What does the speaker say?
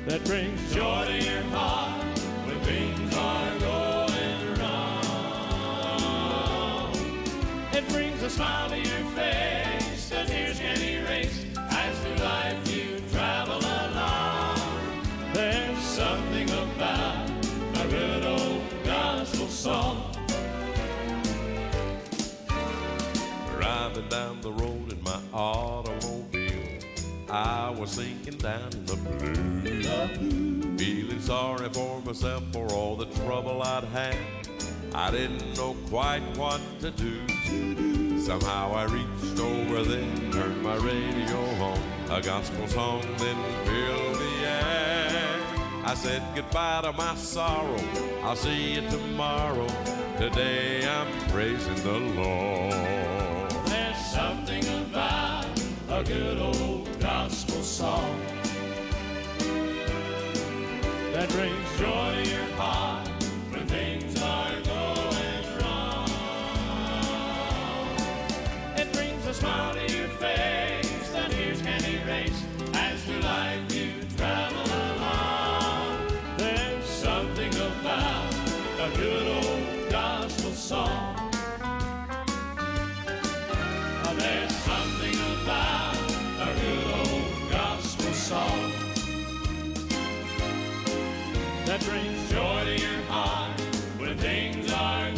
that brings joy to your heart when things are going wrong. It brings a smile to your face that tears can erase as through life you travel along. There's something about a good old gospel song. Driving down the road in my automobile, I was sinking down in the blues, feeling sorry for myself for all the trouble I'd had. I didn't know quite what to do. Somehow I reached over there, turned my radio on. A gospel song then filled the air. I said goodbye to my sorrow, I'll see you tomorrow. Today I'm praising the Lord. There's something about a good old gospel song that brings joy to your heart when things are going wrong. It brings a smile to your face that tears can erase as through life you travel along. There's something about a good old gospel song. There's something about a good old gospel song that brings joy to your heart when things are